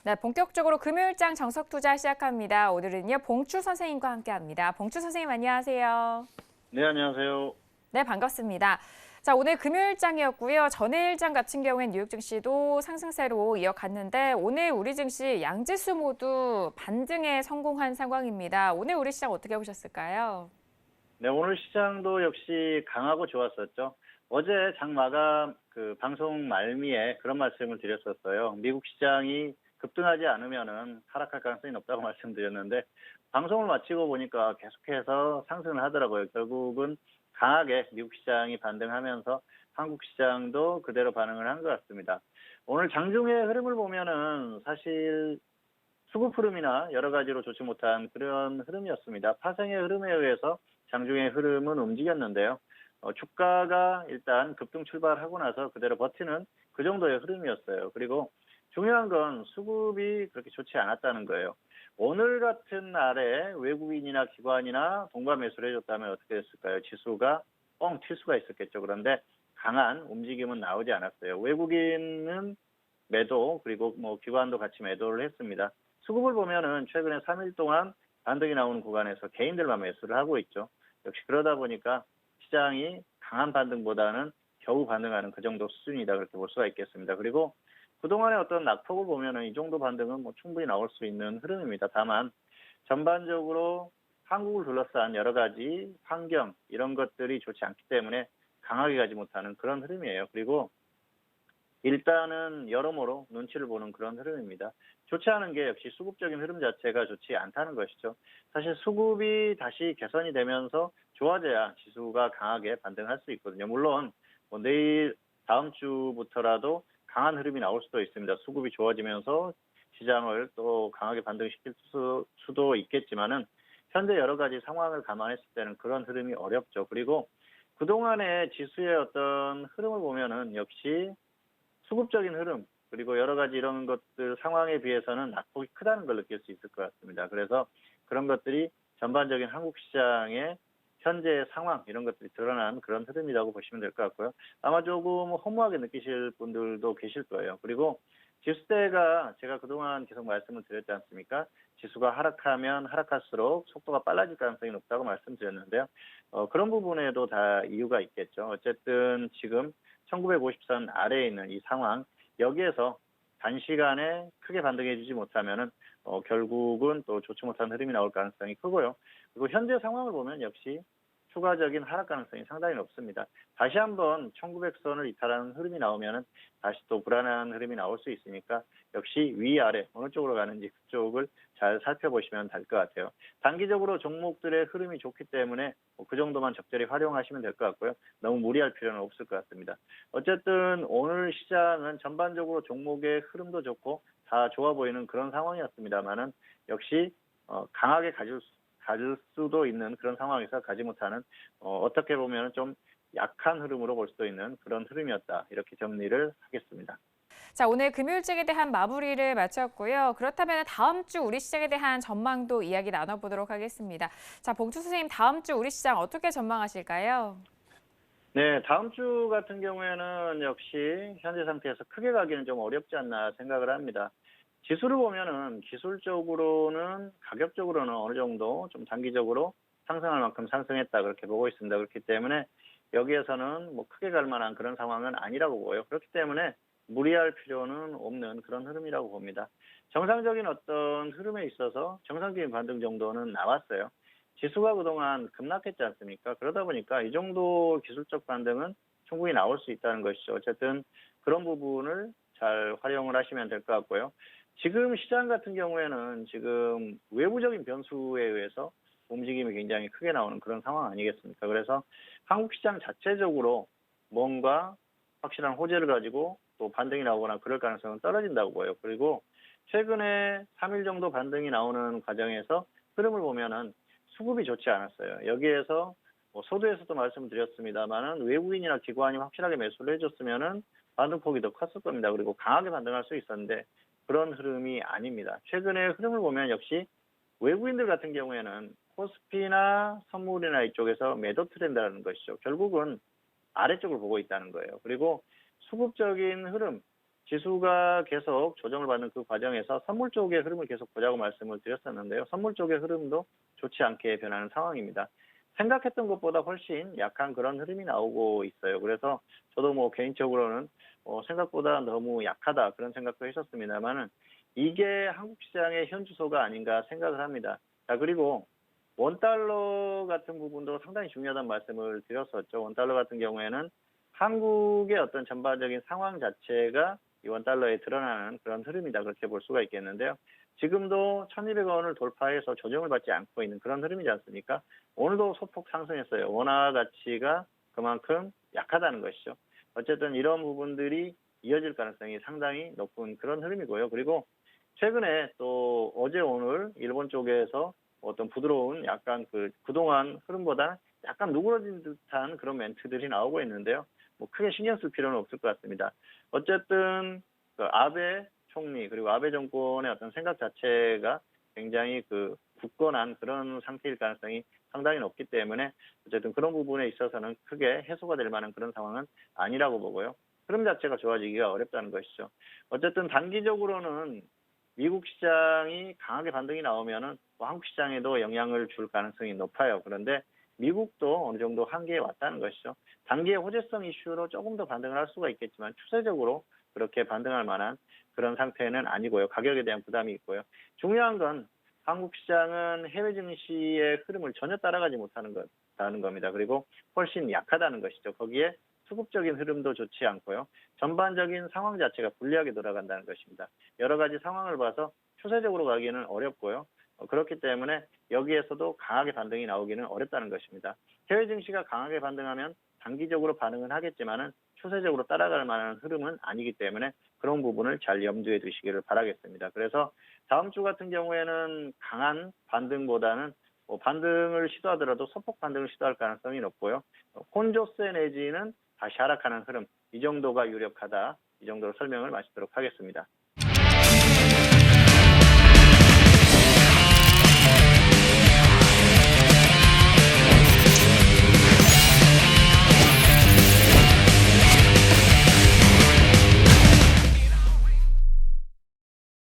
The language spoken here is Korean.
네, 본격적으로 금요일장 정석 투자 시작합니다. 오늘은요, 봉추 선생님과 함께합니다. 봉추 선생님 안녕하세요. 네, 안녕하세요. 네, 반갑습니다. 자, 오늘 금요일장이었고요. 전일장 같은 경우엔 뉴욕 증시도 상승세로 이어갔는데 오늘 우리 증시 양지수 모두 반등에 성공한 상황입니다. 오늘 우리 시장 어떻게 보셨을까요? 네, 오늘 시장도 역시 강하고 좋았었죠. 어제 장 마감 방송 말미에 그런 말씀을 드렸었어요. 미국 시장이 급등하지 않으면은 하락할 가능성이 높다고 말씀드렸는데 방송을 마치고 보니까 계속해서 상승을 하더라고요. 결국은 강하게 미국 시장이 반등하면서 한국 시장도 그대로 반응을 한 것 같습니다. 오늘 장중의 흐름을 보면은 사실 수급 흐름이나 여러 가지로 좋지 못한 그런 흐름이었습니다. 파생의 흐름에 의해서 장중의 흐름은 움직였는데요. 주가가 일단 급등 출발하고 나서 그대로 버티는 그 정도의 흐름이었어요. 그리고 중요한 건 수급이 그렇게 좋지 않았다는 거예요. 오늘 같은 날에 외국인이나 기관이나 동반 매수를 해줬다면 어떻게 됐을까요? 지수가 뻥 튈 수가 있었겠죠. 그런데 강한 움직임은 나오지 않았어요. 외국인은 매도 그리고 뭐 기관도 같이 매도를 했습니다. 수급을 보면은 최근에 3일 동안 반등이 나오는 구간에서 개인들만 매수를 하고 있죠. 역시 그러다 보니까 시장이 강한 반등보다는 겨우 반등하는 그 정도 수준이다 그렇게 볼 수가 있겠습니다. 그리고 그동안의 어떤 낙폭을 보면은 이 정도 반등은 뭐 충분히 나올 수 있는 흐름입니다. 다만 전반적으로 한국을 둘러싼 여러 가지 환경 이런 것들이 좋지 않기 때문에 강하게 가지 못하는 그런 흐름이에요. 그리고 일단은 여러모로 눈치를 보는 그런 흐름입니다. 좋지 않은 게 역시 수급적인 흐름 자체가 좋지 않다는 것이죠. 사실 수급이 다시 개선이 되면서 좋아져야 지수가 강하게 반등할 수 있거든요. 물론 뭐 내일 다음 주부터라도 강한 흐름이 나올 수도 있습니다. 수급이 좋아지면서 시장을 또 강하게 반등시킬 수도 있겠지만은 현재 여러 가지 상황을 감안했을 때는 그런 흐름이 어렵죠. 그리고 그동안의 지수의 어떤 흐름을 보면은 역시 수급적인 흐름 그리고 여러 가지 이런 것들 상황에 비해서는 낙폭이 크다는 걸 느낄 수 있을 것 같습니다. 그래서 그런 것들이 전반적인 한국 시장의 현재 상황 이런 것들이 드러난 그런 흐름이라고 보시면 될 것 같고요. 아마 조금 허무하게 느끼실 분들도 계실 거예요. 그리고 지수대가 제가 그동안 계속 말씀을 드렸지 않습니까? 지수가 하락하면 하락할수록 속도가 빨라질 가능성이 높다고 말씀드렸는데요. 그런 부분에도 다 이유가 있겠죠. 어쨌든 지금 1950선 아래에 있는 이 상황 여기에서 단시간에 크게 반등해주지 못하면은 결국은 또 좋지 못한 흐름이 나올 가능성이 크고요. 그리고 현재 상황을 보면 역시 추가적인 하락 가능성이 상당히 높습니다. 다시 한번 1900선을 이탈하는 흐름이 나오면은 다시 또 불안한 흐름이 나올 수 있으니까 역시 위아래 어느 쪽으로 가는지 그쪽을 잘 살펴보시면 될 것 같아요. 단기적으로 종목들의 흐름이 좋기 때문에 그 정도만 적절히 활용하시면 될 것 같고요. 너무 무리할 필요는 없을 것 같습니다. 어쨌든 오늘 시장은 전반적으로 종목의 흐름도 좋고 다 좋아 보이는 그런 상황이었습니다만은 역시 강하게 가질 수도 있는 그런 상황에서 가지 못하는 어떻게 보면 좀 약한 흐름으로 볼 수도 있는 그런 흐름이었다. 이렇게 정리를 하겠습니다. 자, 오늘 금요일장에 대한 마무리를 마쳤고요. 그렇다면 다음 주 우리 시장에 대한 전망도 이야기 나눠보도록 하겠습니다. 자, 봉투 선생님, 다음 주 우리 시장 어떻게 전망하실까요? 네, 다음 주 같은 경우에는 역시 현재 상태에서 크게 가기는 좀 어렵지 않나 생각을 합니다. 지수를 보면은 기술적으로는 가격적으로는 어느 정도 좀 단기적으로 상승할 만큼 상승했다 그렇게 보고 있습니다. 그렇기 때문에 여기에서는 뭐 크게 갈 만한 그런 상황은 아니라고 보여요. 그렇기 때문에 무리할 필요는 없는 그런 흐름이라고 봅니다. 정상적인 어떤 흐름에 있어서 정상적인 반등 정도는 나왔어요. 지수가 그동안 급락했지 않습니까? 그러다 보니까 이 정도 기술적 반등은 충분히 나올 수 있다는 것이죠. 어쨌든 그런 부분을 잘 활용을 하시면 될 것 같고요. 지금 시장 같은 경우에는 지금 외부적인 변수에 의해서 움직임이 굉장히 크게 나오는 그런 상황 아니겠습니까? 그래서 한국 시장 자체적으로 뭔가 확실한 호재를 가지고 또 반등이 나오거나 그럴 가능성은 떨어진다고 보여요. 그리고 최근에 3일 정도 반등이 나오는 과정에서 흐름을 보면은 수급이 좋지 않았어요. 여기에서 뭐 소두에서도 말씀드렸습니다만은 외국인이나 기관이 확실하게 매수를 해줬으면은 반등폭이 더 컸을 겁니다. 그리고 강하게 반등할 수 있었는데 그런 흐름이 아닙니다. 최근의 흐름을 보면 역시 외국인들 같은 경우에는 코스피나 선물이나 이쪽에서 매도 트렌드라는 것이죠. 결국은 아래쪽을 보고 있다는 거예요. 그리고 수급적인 흐름, 지수가 계속 조정을 받는 그 과정에서 선물 쪽의 흐름을 계속 보자고 말씀을 드렸었는데요. 선물 쪽의 흐름도 좋지 않게 변하는 상황입니다. 생각했던 것보다 훨씬 약한 그런 흐름이 나오고 있어요. 그래서 저도 뭐 개인적으로는 생각보다 너무 약하다 그런 생각도 했었습니다만은 이게 한국 시장의 현주소가 아닌가 생각을 합니다. 자, 그리고 원달러 같은 부분도 상당히 중요하다는 말씀을 드렸었죠. 원달러 같은 경우에는 한국의 어떤 전반적인 상황 자체가 이 원달러에 드러나는 그런 흐름이다 그렇게 볼 수가 있겠는데요. 지금도 1,200원을 돌파해서 조정을 받지 않고 있는 그런 흐름이지 않습니까? 오늘도 소폭 상승했어요. 원화 가치가 그만큼 약하다는 것이죠. 어쨌든 이런 부분들이 이어질 가능성이 상당히 높은 그런 흐름이고요. 그리고 최근에 또 어제 오늘 일본 쪽에서 어떤 부드러운 약간 그동안 흐름보다 약간 누그러진 듯한 그런 멘트들이 나오고 있는데요. 뭐 크게 신경 쓸 필요는 없을 것 같습니다. 어쨌든 아베 총리 그리고 아베 정권의 어떤 생각 자체가 굉장히 굳건한 그런 상태일 가능성이 상당히 높기 때문에 어쨌든 그런 부분에 있어서는 크게 해소가 될 만한 그런 상황은 아니라고 보고요. 흐름 자체가 좋아지기가 어렵다는 것이죠. 어쨌든 단기적으로는 미국 시장이 강하게 반등이 나오면은 뭐 한국 시장에도 영향을 줄 가능성이 높아요. 그런데 미국도 어느 정도 한계에 왔다는 것이죠. 단기의 호재성 이슈로 조금 더 반등을 할 수가 있겠지만 추세적으로 그렇게 반등할 만한 그런 상태는 아니고요. 가격에 대한 부담이 있고요. 중요한 건 한국 시장은 해외 증시의 흐름을 전혀 따라가지 못하는 겁니다. 그리고 훨씬 약하다는 것이죠. 거기에 수급적인 흐름도 좋지 않고요. 전반적인 상황 자체가 불리하게 돌아간다는 것입니다. 여러 가지 상황을 봐서 추세적으로 가기는 어렵고요. 그렇기 때문에 여기에서도 강하게 반등이 나오기는 어렵다는 것입니다. 해외 증시가 강하게 반등하면 단기적으로 반응은 하겠지만은 추세적으로 따라갈 만한 흐름은 아니기 때문에 그런 부분을 잘 염두에 두시기를 바라겠습니다. 그래서 다음 주 같은 경우에는 강한 반등보다는 반등을 시도하더라도 소폭 반등을 시도할 가능성이 높고요. 혼조세 내지는 다시 하락하는 흐름, 이 정도가 유력하다. 이 정도로 설명을 마치도록 하겠습니다.